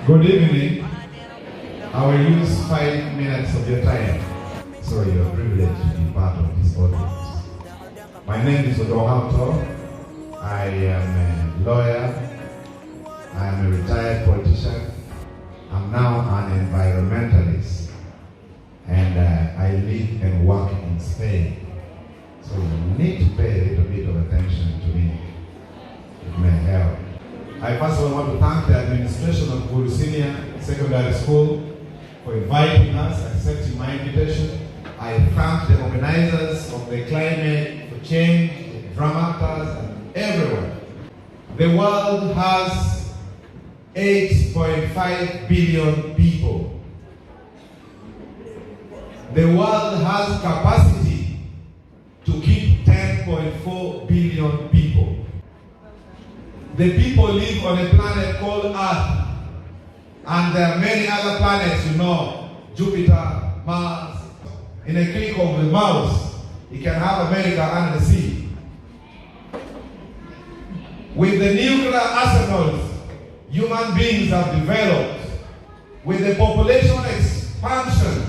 Good evening. I will use 5 minutes of your time, so you're privileged to be part of this audience. My name is Hon.odonga. I am a lawyer. I am a retired politician. I'm now an environmentalist, and I live and work in Spain. So you need to pay a little bit of attention to me. It may help. I first of all want to thank the administration of Guru Senior Secondary School for inviting us, accepting my invitation. I thank the organizers of the Climate for Change, the drum actors, and everyone. The world has 8.5 billion people. The world has capacity to keep 10.4 billion people. The people live on a planet called Earth, and there are many other planets, Jupiter, Mars. In a click of the mouse, you can have America under the sea. With the nuclear arsenals human beings have developed, with the population expansion,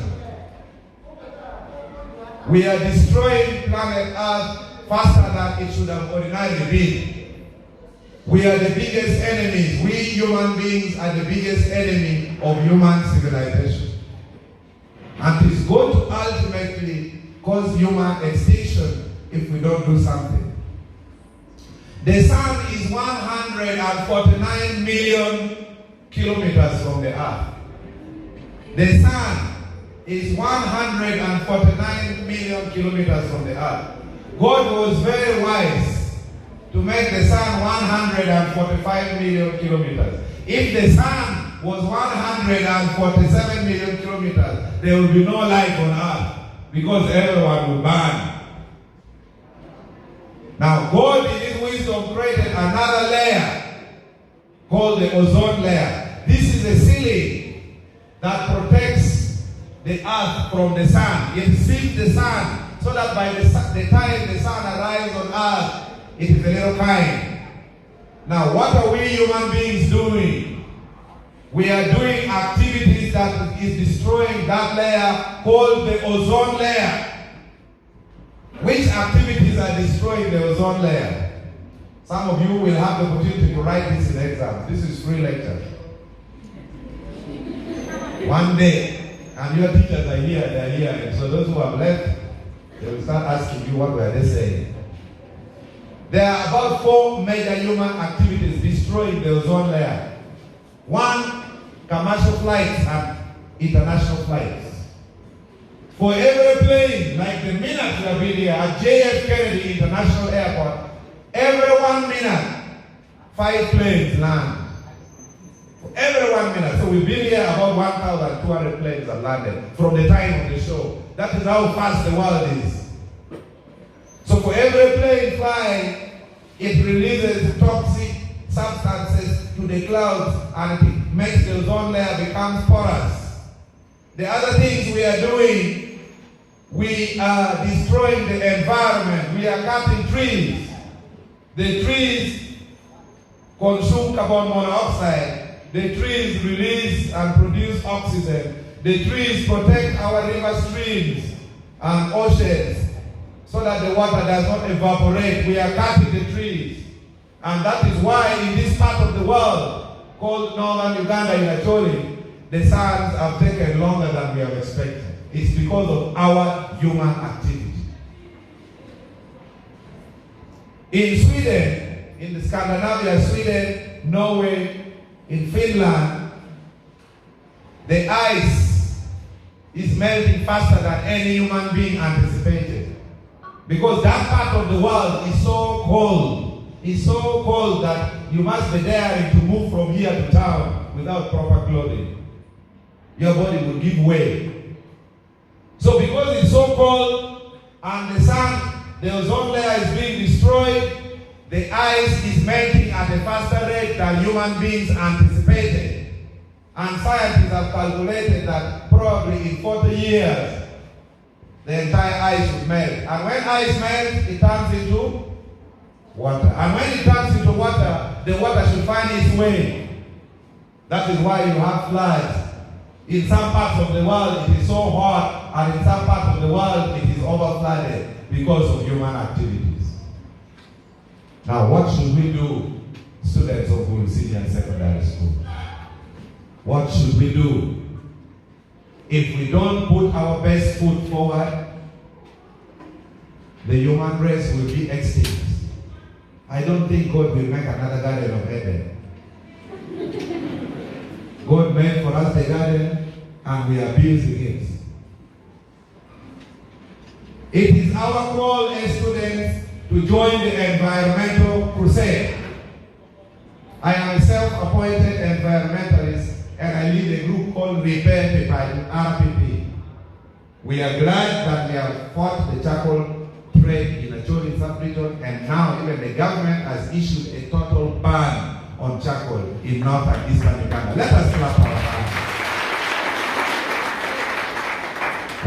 we are destroying planet Earth faster than it should have ordinarily been. We are the biggest enemies. We human beings are the biggest enemy of human civilization. And it's going to ultimately cause human extinction if we don't do something. The sun is 149 million kilometers from the earth. The sun is 149 million kilometers from the earth. God was very wise to make the sun 145 million kilometers. If the sun was 147 million kilometers, there would be no life on earth because everyone would burn. Now, God in His wisdom created another layer called the ozone layer. This is a ceiling that protects the earth from the sun. It seals the sun so that by the time the sun arrives on earth, it is a little kind. Now, what are we human beings doing? We are doing activities that is destroying that layer called the ozone layer. Which activities are destroying the ozone layer? Some of you will have the opportunity to write this in exams. This is free lecture. One day, and your teachers are here, they're here. And so those who have left, they will start asking you, what were they saying? There are about 4 major human activities destroying the ozone layer. 1, commercial flights and international flights. For every plane, like the minute we have been here at JF Kennedy International Airport, every 1 minute, 5 planes land. For every 1 minute. So we've been here about 1,200 planes have landed from the time of the show. That is how fast the world is. So for every plane flying, it releases toxic substances to the clouds and it makes the ozone layer become porous. The other things we are doing, we are destroying the environment. We are cutting trees. The trees consume carbon monoxide. The trees release and produce oxygen. The trees protect our river streams and oceans, so that the water does not evaporate. We are cutting the trees. And that is why in this part of the world, called northern Uganda in Acholi, the suns have taken longer than we have expected. It's because of our human activity. In Sweden, in the Scandinavia, Sweden, Norway, in Finland, the ice is melting faster than any human being anticipated. Because that part of the world is so cold. It's so cold that you must be daring to move from here to town without proper clothing. Your body will give way. So because it's so cold and the sun, the ozone layer is being destroyed, the ice is melting at a faster rate than human beings anticipated. And scientists have calculated that probably in 40 years, the entire ice would melt. And when ice melts, it turns into water. And when it turns into water, the water should find its way That is why you have floods. In some parts of the world it is so hot, and in some parts of the world it is overflooded because of human activities. Now, what should we do, students of Gulu Senior Secondary School? What should we do? If we don't put our best foot forward, the human race will be extinct. I don't think God will make another Garden of Eden. God made for us the garden, and we are abusing it. It is our call as students to join the environmental crusade. I am a self-appointed environmentalist, and I lead a group called Repair People, RPP. We are glad that we have fought the charcoal trade in Acholi sub-region, and now even the government has issued a total ban on charcoal in North and Eastern Uganda. Let us clap our hands.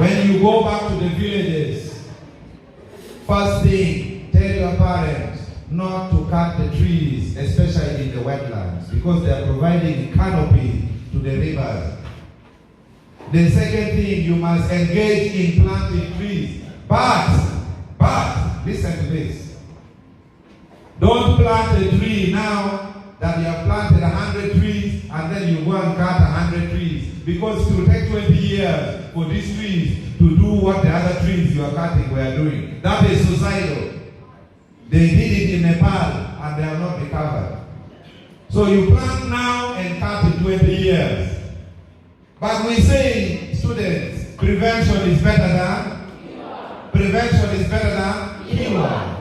When you go back to the villages, first thing, tell your parents not to cut the trees, especially in the wetlands, because they are providing canopy to the rivers. The second thing, you must engage in planting trees. But, listen to this. Don't plant a tree now that you have planted 100 trees and then you go and cut 100 trees. Because it will take 20 years for these trees to do what the other trees you are cutting were doing. That is suicidal. They did it in Nepal and they have not recovered. So you plant now and cut in 20 years. But we say, students, prevention is better than cure.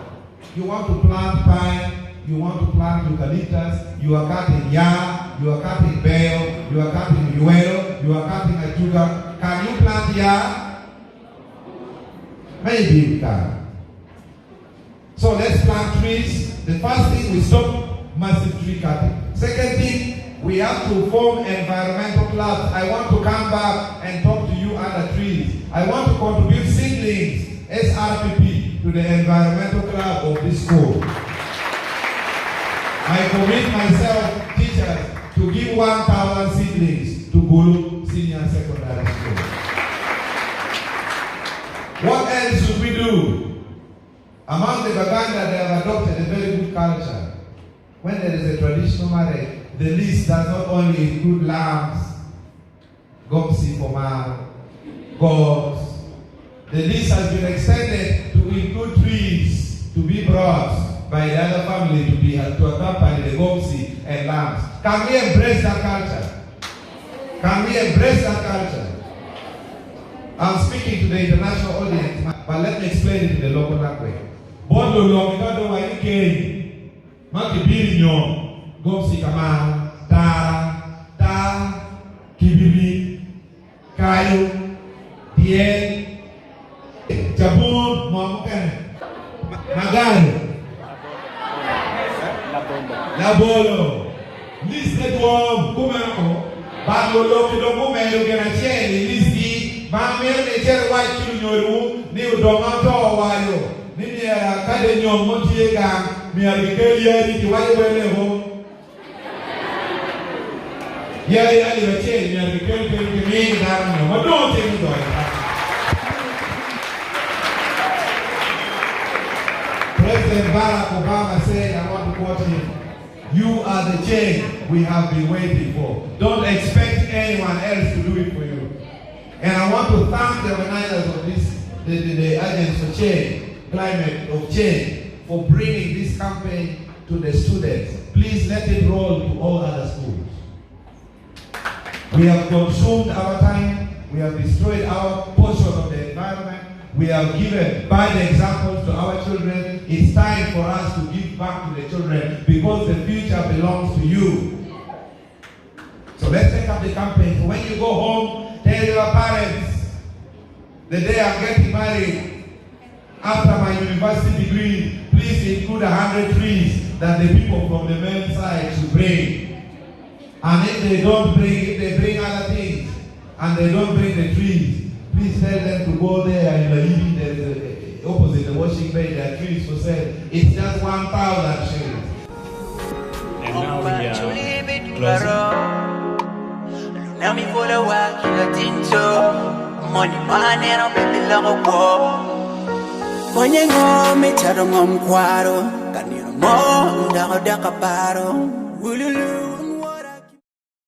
You want to plant pine, you want to plant eucalyptus, you are cutting yam, you are cutting bale, you are cutting uelo, you are cutting ajuga. Can you plant yam? Maybe you can. So let's plant trees. The first thing, we stop massive tree cutting. Second thing, we have to form environmental clubs. I want to come back and talk to you under trees. I want to contribute seedlings, SRPP, to the environmental club of this school. I commit myself, teachers, to give 1,000 seedlings to Gulu Senior Secondary School. What else should we do? Among the Baganda, they have adopted a very good culture. When there is a traditional marriage, the list does not only include lambs, gomsi for man, goats. The list has been extended to include trees to be brought by the other family to accompany the gomsi and lambs. Can we embrace that culture? Can we embrace that culture? I'm speaking to the international audience, but let me explain it in the local language. Bondo lomikado wa ike makibiri nyo gomsi kama ta kibiri kayo tie jabun momuken magari labolo liste tuom kumako bagolo kidogo melo genacheli listi mamelo ne chere wa chiunyoru ni udonga to wayo nini ya kade nyomo tiega mi alikelia ni kiwaje wele ho yale yale wache mi alikelia ni na nyomo don't take it away. President Barack Obama said, I want to quote him, "You are the change we have been waiting for. Don't expect anyone else to do it for you." And I want to thank the organizers of this, the agents for change, climate of change, for bringing this campaign to the students. Please let it roll to all other schools. We have consumed our time. We have destroyed our portion of the environment. We have given bad examples to our children. It's time for us to give back to the children because the future belongs to you. So let's take up the campaign. When you go home, tell your parents, the day I'm getting married, after my university degree, please include 100 trees that the people from the men's side should bring. And if they don't bring, if they bring other things, and they don't bring the trees, please tell them to go there and in the evening there's opposite the washing bay, there are trees for sale. It's just 1,000 shillings. And now we are closing. Now me for the work, you got into money, man, and I'm baby long ago. When you go, me tell them I'm quaro. Can you more? Will you lose?